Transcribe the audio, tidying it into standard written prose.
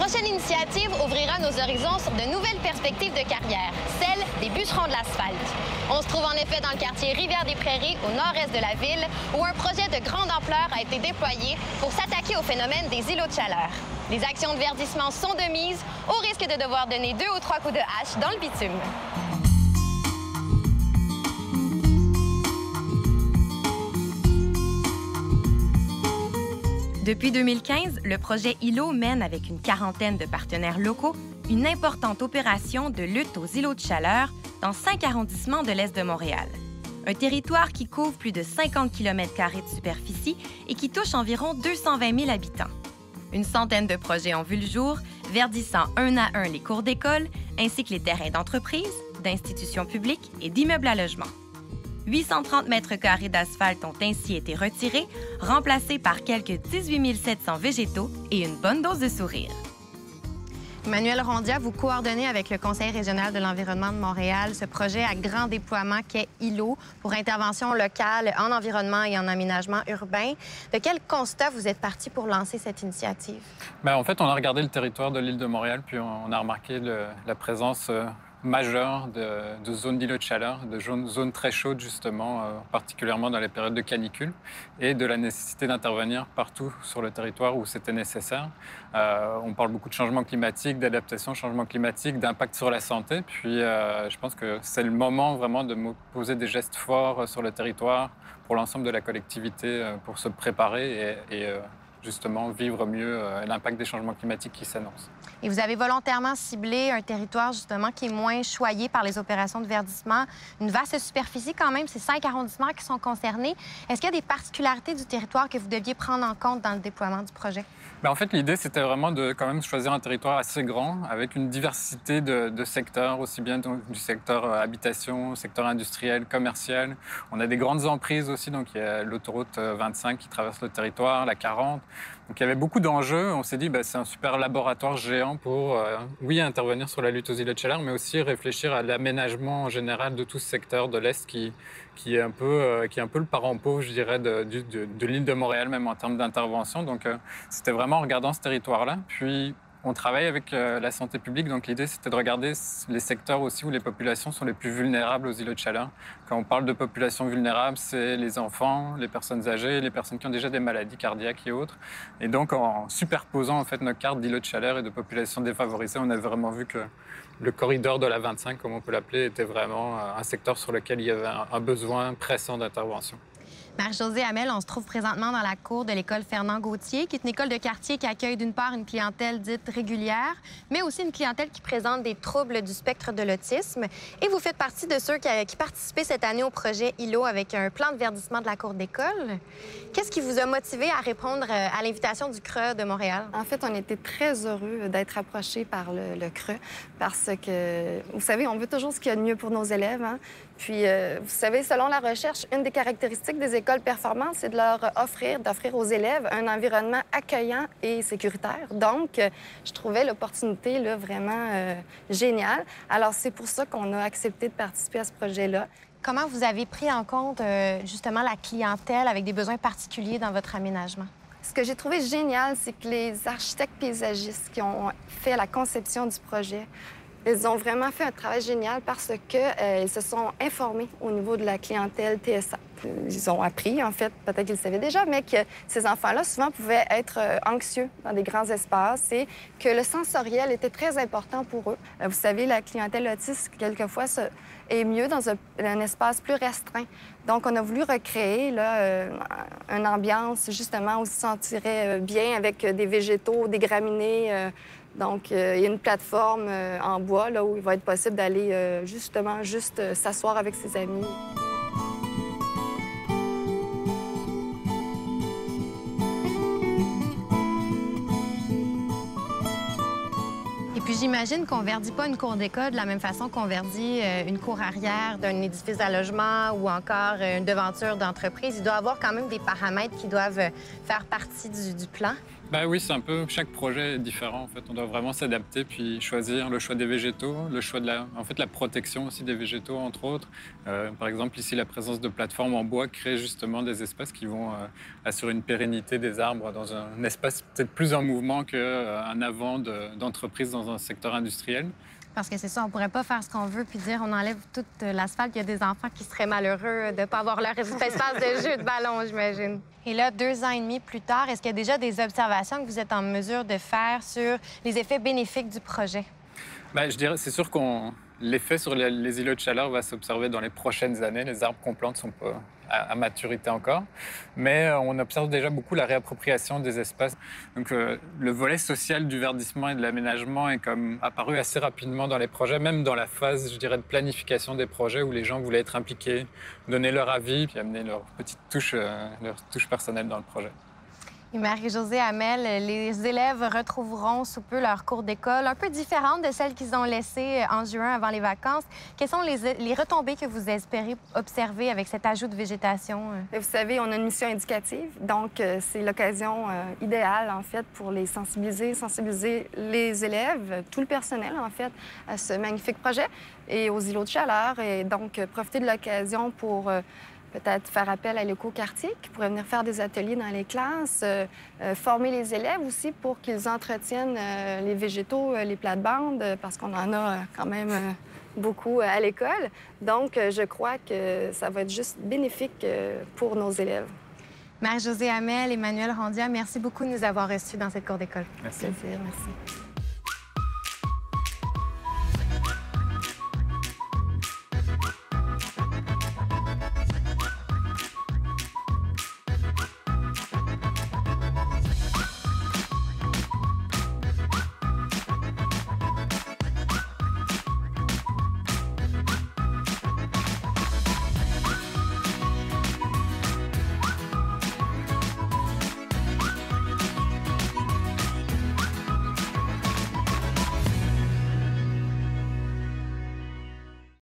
prochaine initiative ouvrira nos horizons sur de nouvelles perspectives de carrière, celles des bûcherons de l'asphalte. On se trouve en effet dans le quartier Rivière-des-Prairies, au nord-est de la ville, où un projet de grande ampleur a été déployé pour s'attaquer au phénomène des îlots de chaleur. Les actions de verdissement sont de mise, au risque de devoir donner 2 ou 3 coups de hache dans le bitume. Depuis 2015, le projet îlot mène avec une quarantaine de partenaires locaux une importante opération de lutte aux îlots de chaleur dans 5 arrondissements de l'Est de Montréal. Un territoire qui couvre plus de 50 km² de superficie et qui touche environ 220 000 habitants. Une centaine de projets ont vu le jour, verdissant un à un les cours d'école, ainsi que les terrains d'entreprises, d'institutions publiques et d'immeubles à logement. 830 mètres carrés d'asphalte ont ainsi été retirés, remplacés par quelques 18 700 végétaux et une bonne dose de sourire. Emmanuel Rondia, vous coordonnez avec le Conseil régional de l'environnement de Montréal ce projet à grand déploiement qu'est îlot pour intervention locale en environnement et en aménagement urbain. De quel constat vous êtes parti pour lancer cette initiative? Bien, en fait, on a regardé le territoire de l'île de Montréal, puis on a remarqué la présence majeure de zones d'îlots de chaleur, de zones très chaudes justement, particulièrement dans les périodes de canicule, et de la nécessité d'intervenir partout sur le territoire où c'était nécessaire. On parle beaucoup de changement climatique, d'adaptation au changement climatique, d'impact sur la santé, puis je pense que c'est le moment vraiment de poser des gestes forts sur le territoire pour l'ensemble de la collectivité, pour se préparer et justement vivre mieux l'impact des changements climatiques qui s'annoncent. Et vous avez volontairement ciblé un territoire justement qui est moins choyé par les opérations de verdissement. Une vaste superficie quand même, c'est 5 arrondissements qui sont concernés. Est-ce qu'il y a des particularités du territoire que vous deviez prendre en compte dans le déploiement du projet? Bien, en fait, l'idée, c'était vraiment de quand même choisir un territoire assez grand, avec une diversité de secteurs, aussi bien du secteur habitation, secteur industriel, commercial. On a des grandes emprises aussi, donc il y a l'autoroute 25 qui traverse le territoire, la 40. Donc il y avait beaucoup d'enjeux. On s'est dit, c'est un super laboratoire géant pour, oui, intervenir sur la lutte aux îlots de chaleur, mais aussi réfléchir à l'aménagement en général de tout ce secteur de l'Est qui est un peu le parent pauvre, je dirais, de l'île de Montréal, même en termes d'intervention. Donc c'était vraiment en regardant ce territoire-là. Puis on travaille avec la santé publique, donc l'idée c'était de regarder les secteurs aussi où les populations sont les plus vulnérables aux îlots de chaleur. Quand on parle de populations vulnérables, c'est les enfants, les personnes âgées, les personnes qui ont déjà des maladies cardiaques et autres. Et donc en superposant en fait nos cartes d'îlots de chaleur et de populations défavorisées, on a vraiment vu que le corridor de la 25, comme on peut l'appeler, était vraiment un secteur sur lequel il y avait un besoin pressant d'intervention. Marie-Josée Hamel, on se trouve présentement dans la cour de l'école Fernand-Gauthier, qui est une école de quartier qui accueille d'une part une clientèle dite régulière, mais aussi une clientèle qui présente des troubles du spectre de l'autisme. Et vous faites partie de ceux qui participaient cette année au projet îlot avec un plan de verdissement de la cour d'école. Qu'est-ce qui vous a motivé à répondre à l'invitation du CRE de Montréal? En fait, on était très heureux d'être approchés par le CRE parce que, vous savez, on veut toujours ce qu'il y a de mieux pour nos élèves, hein? Puis, vous savez, selon la recherche, une des caractéristiques des écoles performantes, c'est de d'offrir aux élèves un environnement accueillant et sécuritaire. Donc, je trouvais l'opportunité là, vraiment géniale. Alors, c'est pour ça qu'on a accepté de participer à ce projet-là. Comment vous avez pris en compte justement la clientèle avec des besoins particuliers dans votre aménagement? Ce que j'ai trouvé génial, c'est que les architectes paysagistes qui ont fait la conception du projet, ils ont vraiment fait un travail génial parce qu'ils se sont informés au niveau de la clientèle TSA. Ils ont appris, en fait, peut-être qu'ils le savaient déjà, mais que ces enfants-là, souvent, pouvaient être anxieux dans des grands espaces et que le sensoriel était très important pour eux. Vous savez, la clientèle autiste, quelquefois, est mieux dans un espace plus restreint. Donc, on a voulu recréer là, une ambiance, justement, où ils se sentiraient bien avec des végétaux, des graminées. Donc, il y a une plateforme en bois là, où il va être possible d'aller justement s'asseoir avec ses amis. Et puis j'imagine qu'on ne verdit pas une cour d'école de la même façon qu'on verdit une cour arrière d'un édifice à logement ou encore une devanture d'entreprise. Il doit y avoir quand même des paramètres qui doivent faire partie du plan. Bah oui, c'est un peu, chaque projet est différent en fait. On doit vraiment s'adapter puis choisir le choix des végétaux, le choix de la protection aussi des végétaux entre autres. Par exemple ici la présence de plateformes en bois crée justement des espaces qui vont assurer une pérennité des arbres dans un espace peut-être plus en mouvement qu'un avant d'entreprise dans un secteur industriel. Parce que c'est ça, on pourrait pas faire ce qu'on veut puis dire on enlève tout l'asphalte. Il y a des enfants qui seraient malheureux de ne pas avoir leur espace de jeu de ballon, j'imagine. Et là, 2 ans et demi plus tard, est-ce qu'il y a déjà des observations que vous êtes en mesure de faire sur les effets bénéfiques du projet? Bien, je dirais, c'est sûr qu'on l'effet sur les îlots de chaleur va s'observer dans les prochaines années. Les arbres qu'on plante sont pas à maturité encore, mais on observe déjà beaucoup la réappropriation des espaces. Donc le volet social du verdissement et de l'aménagement est comme apparu assez rapidement dans les projets, même dans la phase, je dirais, de planification des projets où les gens voulaient être impliqués, donner leur avis, puis amener leur touche personnelle dans le projet. Et Marie-Josée Hamel, les élèves retrouveront sous peu leur cours d'école un peu différente de celles qu'ils ont laissées en juin avant les vacances. Quelles sont les retombées que vous espérez observer avec cet ajout de végétation? Vous savez, on a une mission éducative, donc c'est l'occasion idéale, en fait, pour les sensibiliser les élèves, tout le personnel, en fait, à ce magnifique projet et aux îlots de chaleur. Et donc, profiter de l'occasion pour peut-être faire appel à l'écoquartier qui pourrait venir faire des ateliers dans les classes, former les élèves aussi pour qu'ils entretiennent les végétaux, les plates-bandes, parce qu'on en a quand même beaucoup à l'école. Donc, je crois que ça va être juste bénéfique pour nos élèves. Marie-Josée Hamel, Emmanuel Rondia, merci beaucoup de nous avoir reçus dans cette cour d'école. Merci. Plaisir, merci.